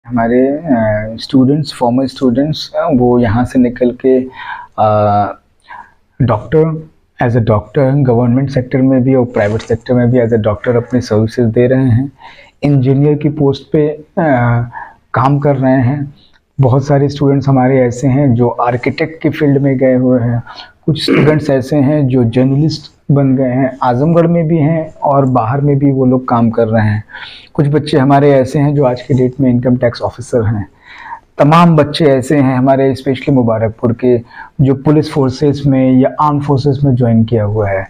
हमारे students farmer students वो यहाँ से निकल के doctor as a doctor government sector में भी और प्राइवेट सेक्टर में भी एज अ डॉक्टर अपनी सर्विसेज दे रहे हैं। इंजीनियर की पोस्ट पे काम कर रहे हैं। बहुत सारे स्टूडेंट्स हमारे ऐसे हैं जो आर्किटेक्ट की फील्ड में गए हुए हैं। कुछ स्टूडेंट्स ऐसे हैं जो जर्नलिस्ट बन गए हैं। आजमगढ़ में भी हैं और बाहर में भी वो लोग काम कर रहे हैं। कुछ बच्चे हमारे ऐसे हैं जो आज के डेट में इनकम टैक्स ऑफिसर हैं। तमाम बच्चे ऐसे हैं हमारे स्पेशली मुबारकपुर के जो पुलिस फोर्सेस में या आर्म फोर्सेस में ज्वाइन किया हुआ है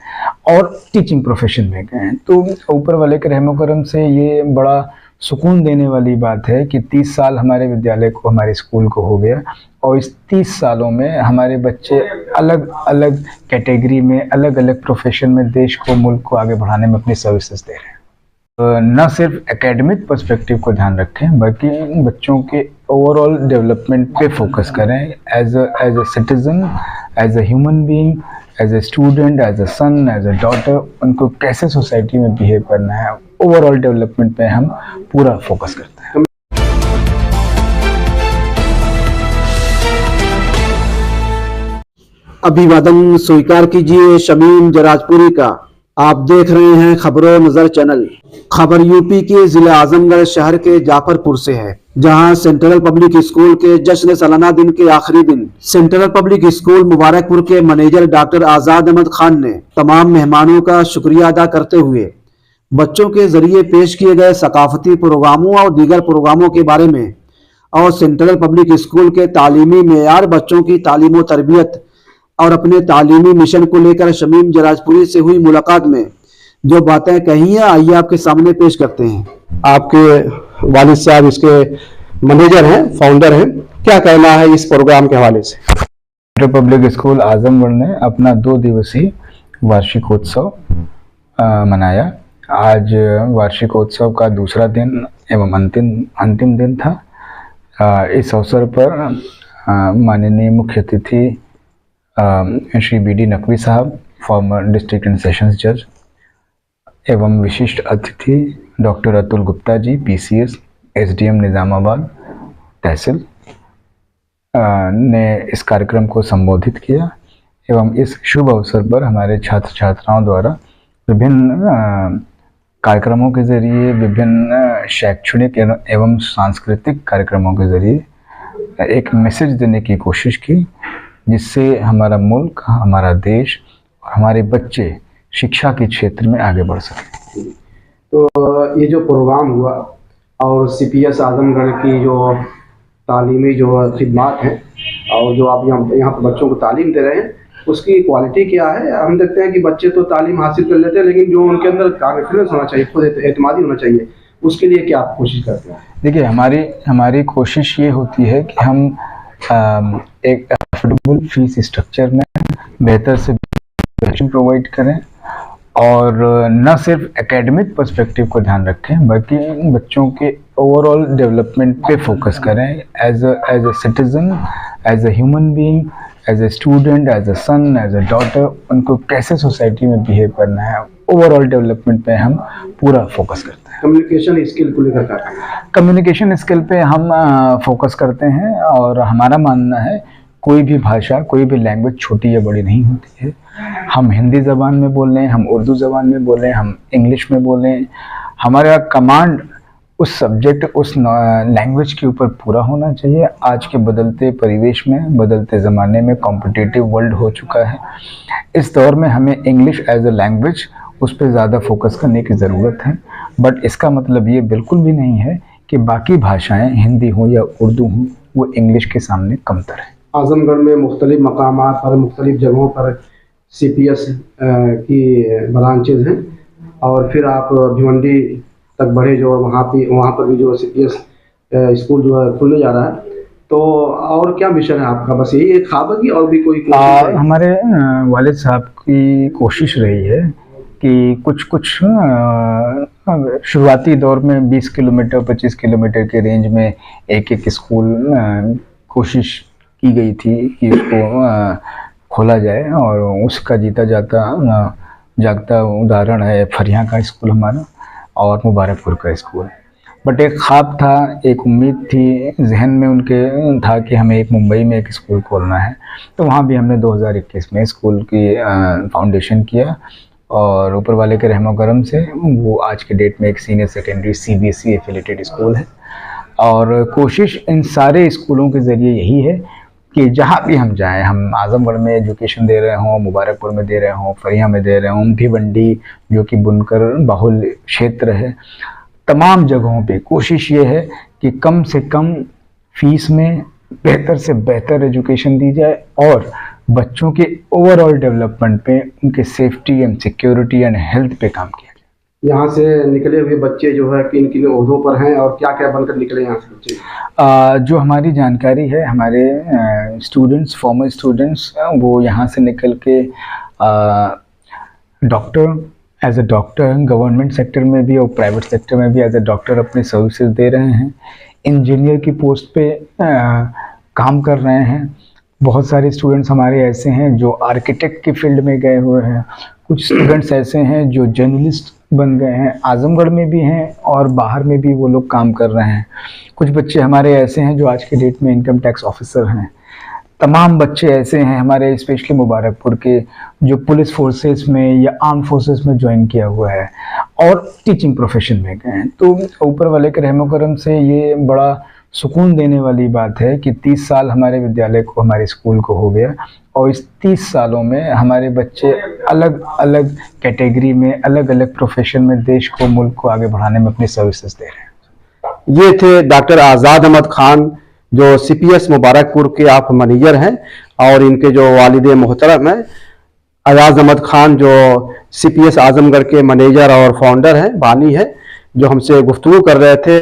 और टीचिंग प्रोफेशन में गए हैं। तो ऊपर वाले के रहमो करम से ये बड़ा सुकून देने वाली बात है कि 30 साल हमारे विद्यालय को, हमारे स्कूल को हो गया और इस 30 सालों में हमारे बच्चे अलग अलग कैटेगरी में, अलग अलग प्रोफेशन में देश को, मुल्क को आगे बढ़ाने में अपनी सर्विसेज दे रहे हैं। न सिर्फ एकेडमिक पर्सपेक्टिव को ध्यान रखें बल्कि बच्चों के ओवरऑल डेवलपमेंट पे फोकस करें। As a citizen, as a human being, as a student, as a son, as a daughter, उनको कैसे सोसाइटी में बिहेव करना है, ओवरऑल डेवलपमेंट पे हम पूरा फोकस करते हैं। अभिवादन स्वीकार कीजिए शमीम जराजपुरी का। आप देख रहे हैं खबरों नजर चैनल। खबर यूपी के जिला आजमगढ़ शहर के जाफरपुर से है, जहां सेंट्रल पब्लिक स्कूल के जश्न सालाना दिन के आखिरी दिन सेंट्रल पब्लिक स्कूल मुबारकपुर के मैनेजर डॉक्टर आजाद अहमद खान ने तमाम मेहमानों का शुक्रिया अदा करते हुए बच्चों के जरिए पेश किए गए सकाफती प्रोग्रामों और दीगर प्रोग्रामों के बारे में और सेंट्रल पब्लिक स्कूल के तालीमी मेयार, बच्चों की तालीम और तरबियत और अपने तालीमी मिशन को लेकर शमीम जराजपुरी से हुई मुलाकात में जो बातें कही हैं, आइए आपके सामने पेश करते हैं। आपके वालिद साहब इसके मैनेजर हैं, फाउंडर हैं, क्या कहना है इस प्रोग्राम के हवाले से? सेंट्रल पब्लिक स्कूल आजमगढ़ ने अपना 2 दिवसीय वार्षिकोत्सव मनाया। आज वार्षिकोत्सव का दूसरा दिन एवं अंतिम दिन था। इस अवसर पर माननीय मुख्य अतिथि श्री BD नकवी साहब, फॉर्मर डिस्ट्रिक्ट एंड सेशंस जज, एवं विशिष्ट अतिथि doctor Atul Gupta ji, PCS, SDM Nizamabad तहसील, ने इस कार्यक्रम को संबोधित किया। एवं इस शुभ अवसर पर हमारे छात्र छात्राओं द्वारा विभिन्न कार्यक्रमों के जरिए, विभिन्न शैक्षणिक एवं सांस्कृतिक कार्यक्रमों के जरिए एक मैसेज देने की कोशिश की, जिससे हमारा मुल्क, हमारा देश और हमारे बच्चे शिक्षा के क्षेत्र में आगे बढ़ सकें। तो ये जो प्रोग्राम हुआ और CPS आजमगढ़ की जो तालीमी जो खिदमात हैं और जो आप यहाँ पर बच्चों को तालीम दे रहे हैं, उसकी क्वालिटी क्या है? हम देखते हैं कि बच्चे तो तालीम हासिल कर लेते हैं, लेकिन जो उनके अंदर कॉन्फिडेंस होना चाहिए, खुद एतमादी होना चाहिए, उसके लिए क्या आप कोशिश करते हैं? देखिए, हमारी कोशिश ये होती है कि हम एक अफोर्डेबल फीस स्ट्रक्चर में बेहतर से बेहतर प्रोवाइड करें और न सिर्फ एकेडमिक पर्सपेक्टिव को ध्यान रखें बल्कि बच्चों के ओवरऑल डेवलपमेंट पे फोकस करें। As a citizen, as a human being, as a student, as a son, as a daughter, उनको कैसे सोसाइटी में बिहेव करना है, ओवरऑल डेवलपमेंट पे हम पूरा फोकस करते हैं। कम्युनिकेशन स्किल को लेकर कम्युनिकेशन स्किल पे हम फोकस करते हैं और हमारा मानना है कोई भी भाषा, कोई भी लैंग्वेज छोटी या बड़ी नहीं होती है। हम हिंदी ज़बान में बोल लें, हम उर्दू ज़बान में बोलें, हम इंग्लिश में बोलें, हमारा कमांड उस सब्जेक्ट, उस लैंग्वेज के ऊपर पूरा होना चाहिए। आज के बदलते परिवेश में, बदलते ज़माने में कॉम्पिटिटिव वर्ल्ड हो चुका है। इस दौर में हमें इंग्लिश एज अ लैंग्वेज, उस पर ज़्यादा फोकस करने की ज़रूरत है। बट इसका मतलब ये बिल्कुल भी नहीं है कि बाकी भाषाएं, हिंदी हो या उर्दू हो, वो इंग्लिश के सामने कमतर है। आजमगढ़ में मुख्तलिफ मकामात पर, मुख्तलिफ जगहों पर CPS की ब्रांचेज हैं और फिर आप भिवंडी तक बढ़े जो वहाँ पर भी जो CPS स्कूल जो है खुलने जा रहा है। तो और क्या मिशन है आपका? बस यही एक ख्वाब है कि और भी कोई हमारे वालिद साहब की कोशिश रही है कि कुछ शुरुआती दौर में 20 किलोमीटर, 25 किलोमीटर के रेंज में एक स्कूल कोशिश की गई थी कि उसको खोला जाए और उसका जीता जागता उदाहरण है फरिया का स्कूल हमारा और मुबारकपुर का स्कूल। बट एक ख्वाब था, एक उम्मीद थी जहन में उनके था कि हमें एक मुंबई में एक स्कूल खोलना है। तो वहाँ भी हमने 2021 में स्कूल की फाउंडेशन किया और ऊपर वाले के रहमो करम से वो आज के डेट में एक senior secondary CBSE affiliated school है। और कोशिश इन सारे स्कूलों के ज़रिए यही है कि जहाँ भी हम जाएं, हम आजमगढ़ में एजुकेशन दे रहे हों, मुबारकपुर में दे रहे हों, फरिया में दे रहे हों, भिवंडी जो कि बुनकर बाहुल क्षेत्र है, तमाम जगहों पे कोशिश ये है कि कम से कम फीस में बेहतर से बेहतर एजुकेशन दी जाए और बच्चों के ओवरऑल डेवलपमेंट पे, उनके safety and security and health पे काम किया जाए। यहाँ से निकले हुए बच्चे जो है किन किन ओहदों पर हैं और क्या क्या बनकर निकले यहाँ से बच्चे? जो हमारी जानकारी है, हमारे स्टूडेंट्स, फॉर्मर स्टूडेंट्स, वो यहाँ से निकल के doctor, as a doctor government sector में भी और प्राइवेट सेक्टर में भी एज अ डॉक्टर अपनी सर्विसेज दे रहे हैं। इंजीनियर की पोस्ट पे काम कर रहे हैं। बहुत सारे स्टूडेंट्स हमारे ऐसे हैं जो आर्किटेक्ट की फील्ड में गए हुए हैं। कुछ स्टूडेंट्स ऐसे हैं जो जर्नलिस्ट बन गए हैं, आजमगढ़ में भी हैं और बाहर में भी वो लोग काम कर रहे हैं। कुछ बच्चे हमारे ऐसे हैं जो आज के डेट में इनकम टैक्स ऑफिसर हैं। तमाम बच्चे ऐसे हैं हमारे, स्पेशली मुबारकपुर के, जो पुलिस फोर्सेस में या आर्म फोर्सेस में ज्वाइन किया हुआ है और टीचिंग प्रोफेशन में गए हैं। तो ऊपर वाले के रहमो करम से ये बड़ा सुकून देने वाली बात है कि 30 साल हमारे विद्यालय को, हमारे स्कूल को हो गया और इस 30 सालों में हमारे बच्चे अलग अलग कैटेगरी में, अलग अलग प्रोफेशन में देश को, मुल्क को आगे बढ़ाने में अपनी सर्विसेज दे रहे हैं। ये थे डॉक्टर आज़ाद अहमद खान जो CPS मुबारकपुर के आप मैनेजर हैं और इनके जो वालिद मोहतरम हैं अयाज अहमद खान जो CPS आजमगढ़ के मैनेजर और फाउंडर हैं, बानी है, जो हमसे गुफ्तगू कर रहे थे।